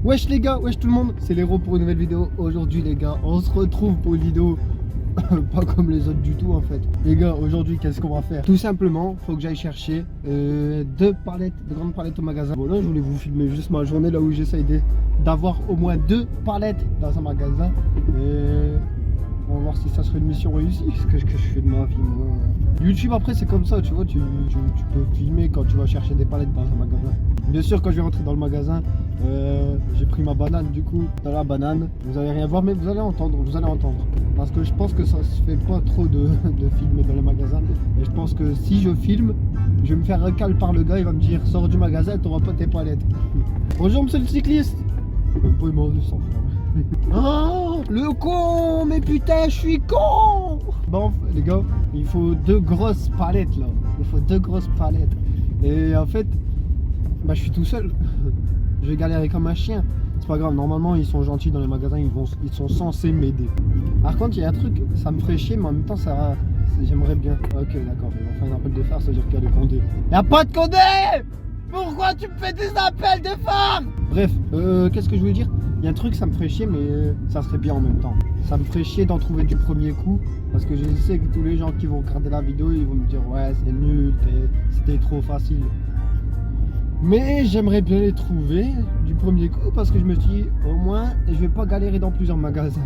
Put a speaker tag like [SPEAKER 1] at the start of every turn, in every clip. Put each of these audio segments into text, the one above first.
[SPEAKER 1] Wesh les gars, wesh tout le monde, c'est l'héros pour une nouvelle vidéo. Aujourd'hui les gars, on se retrouve pour une vidéo pas comme les autres du tout en fait. Les gars, aujourd'hui qu'est-ce qu'on va faire? Tout simplement, faut que j'aille chercher deux grandes palettes au magasin. Voilà, je voulais vous filmer juste ma journée là où j'essaye d'avoir au moins 2 palettes dans un magasin. Et on va voir si ça serait une mission réussie. Qu'est-ce que je fais de ma vie moi? YouTube après c'est comme ça, tu vois, tu peux filmer quand tu vas chercher des palettes dans un magasin. Bien sûr quand je vais rentrer dans le magasin, j'ai pris ma banane, du coup dans la banane, vous allez rien voir mais vous allez entendre. Parce que je pense que ça se fait pas trop de filmer dans les magasins. Et je pense que si je filme, je vais me faire recal par le gars, il va me dire sors du magasin, t'auras pas tes palettes. Bonjour monsieur le cycliste. Même pas il m'a vu sans faire. Oh, le con, mais putain, je suis con. Bon, les gars, il faut 2 grosses palettes là. Il faut 2 grosses palettes. Et en fait, bah, je suis tout seul. Je vais galérer comme un chien. C'est pas grave, normalement ils sont gentils dans les magasins, ils sont censés m'aider. Par contre, il y a un truc, ça me ferait chier, mais en même temps, ça, j'aimerais bien. Ok, d'accord, ils vont faire un appel de phare, ça veut dire qu'il y a des condés. Y'a pas de condés. Pourquoi tu me fais des appels de phare? Bref, qu'est-ce que je voulais dire? Il y a un truc, ça me ferait chier, mais ça serait bien en même temps. Ça me ferait chier d'en trouver du premier coup, parce que je sais que tous les gens qui vont regarder la vidéo, ils vont me dire ouais, c'est nul, c'était trop facile. Mais j'aimerais bien les trouver du premier coup, parce que je me dis au moins, je vais pas galérer dans plusieurs magasins.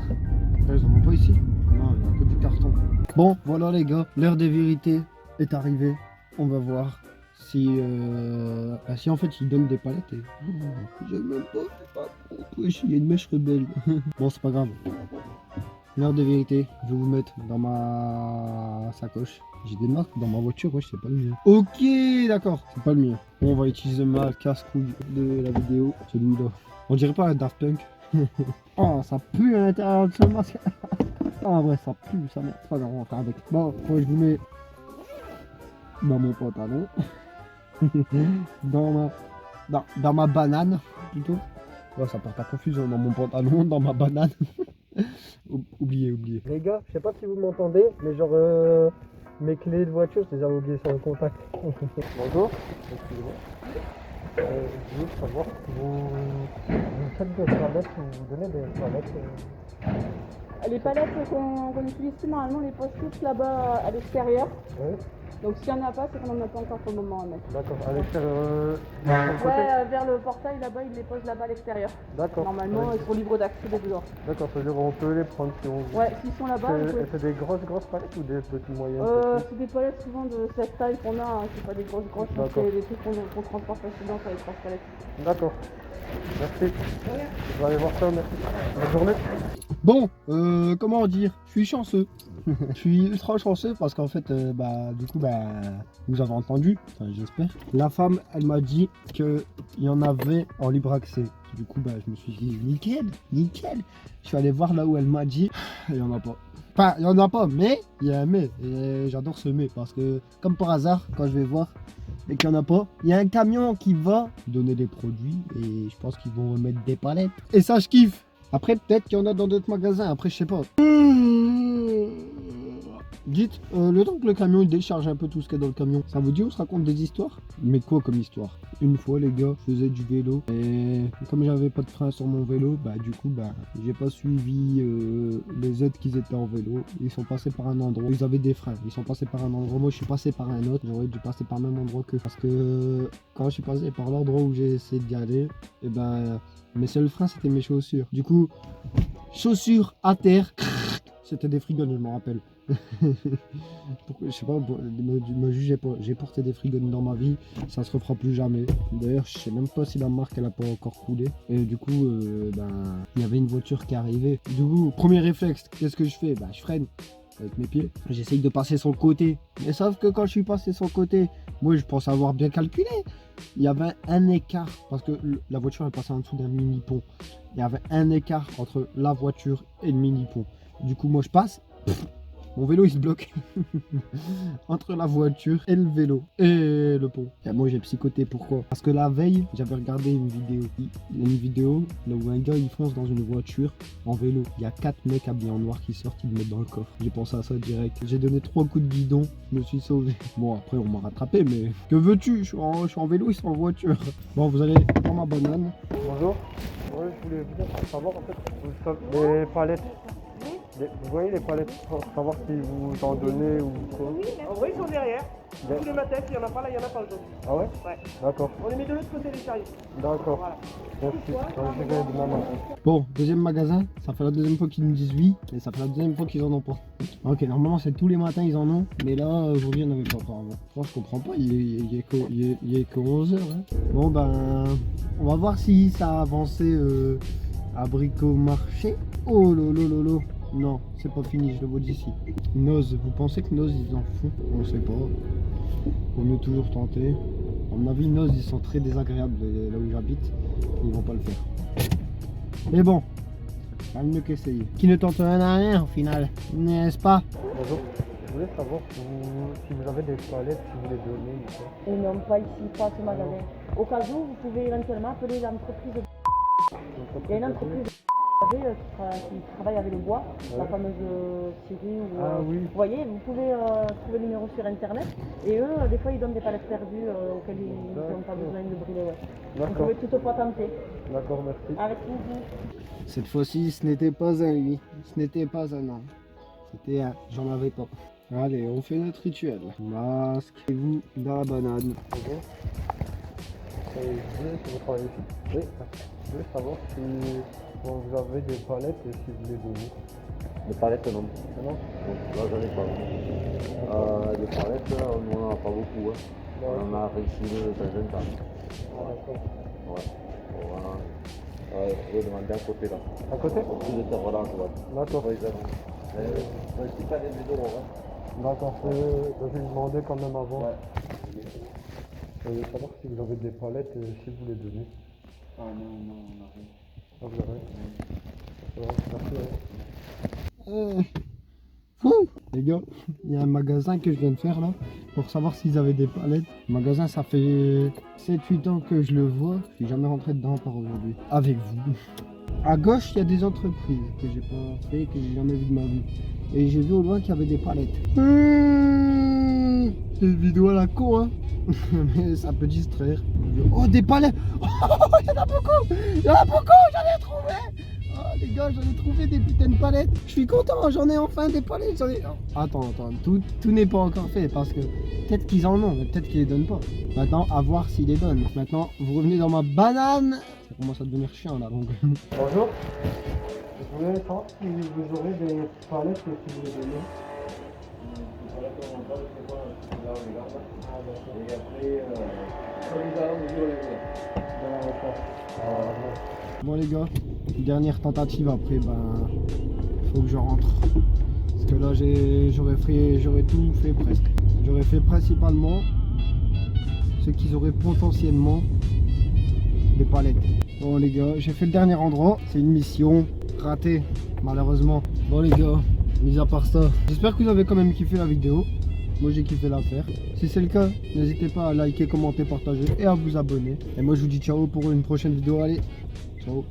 [SPEAKER 1] Ils en ont pas ici? Non, il y a que du carton. Bon, voilà les gars, l'heure des vérités est arrivée. On va voir si si en fait ils donnent des palettes et j'aime même pas. Wesh, il y a une mèche rebelle. Bon, c'est pas grave. L'heure de vérité, je vais vous mettre dans ma sacoche. J'ai des marques dans ma voiture, wesh, c'est pas le mien. Ok, d'accord, c'est pas le mien. Bon, on va utiliser ma casse-couille de la vidéo, celui-là. On dirait pas un Daft Punk. Oh, ça pue à l'intérieur de ce masque. Ah ouais, ça pue, ça merde. C'est pas grave, on va faire avec. Bon, je vous mets dans mon pantalon. dans ma banane, plutôt. Ouais, ça porte à confusion, dans mon pantalon, dans ma banane. Oubliez. Les gars, je sais pas si vous m'entendez, mais genre mes clés de voiture, je les avais oubliées sur le contact. Bonjour, excusez-moi. Je veux savoir, vous faites des palettes, vous donnez des palettes
[SPEAKER 2] Les palettes qu'on utilise plus normalement, les posent toutes là-bas à l'extérieur.
[SPEAKER 1] Ouais.
[SPEAKER 2] Donc s'il n'y en a pas, c'est qu'on n'en a pas encore pour le moment à mettre.
[SPEAKER 1] D'accord, à l'extérieur.
[SPEAKER 2] Ouais, vers le portail là-bas, ils les posent là-bas à l'extérieur.
[SPEAKER 1] D'accord.
[SPEAKER 2] Normalement, ils sont libres d'accès dehors.
[SPEAKER 1] D'accord, ça veut dire qu'on peut les prendre si on veut.
[SPEAKER 2] Ouais, s'ils sont là-bas,
[SPEAKER 1] C'est des grosses palettes ou des petites moyennes?
[SPEAKER 2] c'est des palettes souvent de cette taille qu'on a, hein. C'est pas des grosses, donc c'est des trucs qu'on transporte facilement sur les 3 palettes.
[SPEAKER 1] D'accord. Merci. Je vais aller voir ça, merci. Bonne journée. Bon, comment dire, je suis chanceux. Je suis ultra chanceux parce qu'en fait, vous avez entendu, enfin j'espère. La femme, elle m'a dit qu'il y en avait en libre accès. Du coup, je me suis dit, nickel. Je suis allé voir là où elle m'a dit, il n'y en a pas. Enfin, il n'y en a pas, mais il y a un mais. Et j'adore ce mais parce que, comme par hasard, quand je vais voir et qu'il n'y en a pas, il y a un camion qui va donner des produits et je pense qu'ils vont remettre des palettes. Et ça, je kiffe. Après, peut-être qu'il y en a dans d'autres magasins. Après, je sais pas. Dites, le temps que le camion il décharge un peu tout ce qu'il y a dans le camion, ça vous dit on se raconte des histoires? Mais quoi comme histoire? Une fois les gars, je faisais du vélo et comme j'avais pas de frein sur mon vélo, j'ai pas suivi les aides qu'ils étaient en vélo. Ils sont passés par un endroit, ils avaient des freins, ils sont passés par un endroit, moi je suis passé par un autre, j'aurais dû passer par le même endroit qu'eux. Parce que quand je suis passé par l'endroit où j'ai essayé d'y aller, et mes seuls freins c'était mes chaussures. Du coup, chaussures à terre, c'était des frigons, je m'en rappelle. Je sais pas, me jugez pas, j'ai porté des frigons dans ma vie, ça se refera plus jamais. D'ailleurs, je sais même pas si la marque elle a pas encore coulé. Et du coup, il y avait une voiture qui arrivait. Du coup, premier réflexe, qu'est-ce que je fais? Je freine avec mes pieds, j'essaye de passer sur le côté. Mais sauf que quand je suis passé sur le côté, moi je pense avoir bien calculé. Il y avait un écart, parce que la voiture elle passait en dessous d'un mini-pont. Il y avait un écart entre la voiture et le mini-pont. Du coup, moi je passe. Mon vélo il se bloque entre la voiture et le vélo et le pont. Et moi j'ai psychoté, pourquoi? Parce que la veille j'avais regardé une vidéo là où un gars il fonce dans une voiture en vélo. Il y a 4 mecs habillés en noir qui sortent, ils le mettent dans le coffre. J'ai pensé à ça direct. J'ai donné 3 coups de guidon, je me suis sauvé. Bon après on m'a rattrapé, mais que veux-tu, je suis en vélo, ils sont en voiture. Bon, vous allez prendre ma banane.
[SPEAKER 3] Bonjour. Ouais, je voulais bien savoir en fait, les palettes. Vous voyez les palettes pour savoir si vous en donnez ou quoi?
[SPEAKER 4] En vrai, ils sont derrière. Tous les matins, il n'y en a pas là, il y en a pas aujourd'hui.
[SPEAKER 3] Ah ouais?
[SPEAKER 4] Ouais.
[SPEAKER 3] D'accord.
[SPEAKER 4] On les met de l'autre côté des chariots.
[SPEAKER 3] D'accord.
[SPEAKER 4] Voilà.
[SPEAKER 3] Merci. Je vais de maman.
[SPEAKER 1] Bon, deuxième magasin, ça fait la deuxième fois qu'ils me disent oui, et ça fait la deuxième fois qu'ils en ont pas. Ok, normalement c'est tous les matins ils en ont, mais là aujourd'hui il n'y en avait pas apparemment. Moi je comprends pas, il est que 11h. Hein. Bon ben, on va voir si ça a avancé à Bricomarché. Oh lolo. Non, c'est pas fini, je le vois d'ici. Noz, vous pensez que Noz ils en font? On sait pas. Vaut mieux toujours tenter. À mon avis, Noz ils sont très désagréables là où j'habite. Ils vont pas le faire. Mais bon, pas mieux qu'essayer. Qui ne tente rien à rien au final, n'est-ce pas?
[SPEAKER 3] Bonjour. Je voulais savoir si vous avez des palettes, si vous les donnez ou quoi.
[SPEAKER 2] Et non, pas ici, pas à ce magasin. Au cas où, vous pouvez éventuellement appeler l'entreprise de... Il y a une entreprise qui travaille avec le bois, la fameuse Syrie ou...
[SPEAKER 3] Ah oui.
[SPEAKER 2] Vous voyez, vous pouvez trouver le numéro sur internet et eux, des fois, ils donnent des palettes perdues auxquelles ils n'ont pas besoin de brûler. Ouais. Vous
[SPEAKER 3] D'accord.
[SPEAKER 2] pouvez toutefois tenter.
[SPEAKER 3] D'accord, merci.
[SPEAKER 2] Avec plaisir.
[SPEAKER 1] Cette fois-ci, ce n'était pas un oui, ce n'était pas un non. C'était un j'en avais pas. Allez, on fait notre rituel. Masque, et vous dans la banane.
[SPEAKER 3] Bonjour. Je voulais si vous travaillez ici. Oui. Je voulais savoir si vous avez des palettes et si vous les donnez.
[SPEAKER 5] Les palettes, non.
[SPEAKER 3] Non?
[SPEAKER 5] Là, j'en ai pas. Les palettes, là, on n'en a pas beaucoup. Hein. On en a réussi de temps en temps.
[SPEAKER 3] Ah, d'accord.
[SPEAKER 5] Ouais. Voilà. Je vais demander à côté, là.
[SPEAKER 3] À côté?
[SPEAKER 5] Plus de terre relance, ouais.
[SPEAKER 3] D'accord.
[SPEAKER 5] Ouais, ils ont. Ouais, c'est pas des vélos, hein.
[SPEAKER 3] D'accord, je vais demander quand même avant.
[SPEAKER 5] Ouais.
[SPEAKER 3] Je voulais savoir si vous avez des palettes et si vous les donnez.
[SPEAKER 5] Ah non, on a rien.
[SPEAKER 3] Ah, vous avez? Ouais, merci.
[SPEAKER 1] Fou. Les gars, il y a un magasin que je viens de faire là pour savoir s'ils avaient des palettes. Le magasin, ça fait 7-8 ans que je le vois. Je suis jamais rentré dedans par aujourd'hui. Avec vous. À gauche, il y a des entreprises que j'ai pas fait, que j'ai jamais vu de ma vie. Et j'ai vu au loin qu'il y avait des palettes. C'est une vidéo à la con, hein. Mais ça peut distraire. Oh, des palettes. Oh, il y en a beaucoup. Il y en a beaucoup, j'en ai trouvé. Oh les gars, j'en ai trouvé des putains de palettes. Je suis content, j'en ai enfin des palettes. Attends, tout n'est pas encore fait parce que peut-être qu'ils en ont, mais peut-être qu'ils les donnent pas. Maintenant, à voir s'ils les donnent. Maintenant, vous revenez dans ma banane. Ça commence à devenir chiant là donc.
[SPEAKER 3] Bonjour. Je voulais savoir si vous aurez des palettes et si vous les donnez.
[SPEAKER 5] Et après,
[SPEAKER 1] Bon les gars, dernière tentative après, ben faut que je rentre. Parce que là j'aurais tout fait presque. J'aurais fait principalement ce qu'ils auraient potentiellement des palettes. Bon les gars, j'ai fait le dernier endroit, c'est une mission ratée malheureusement. Bon les gars, mis à part ça, j'espère que vous avez quand même kiffé la vidéo. Moi j'ai kiffé la faire. Si c'est le cas, n'hésitez pas à liker, commenter, partager et à vous abonner. Et moi je vous dis ciao pour une prochaine vidéo. Allez, ciao.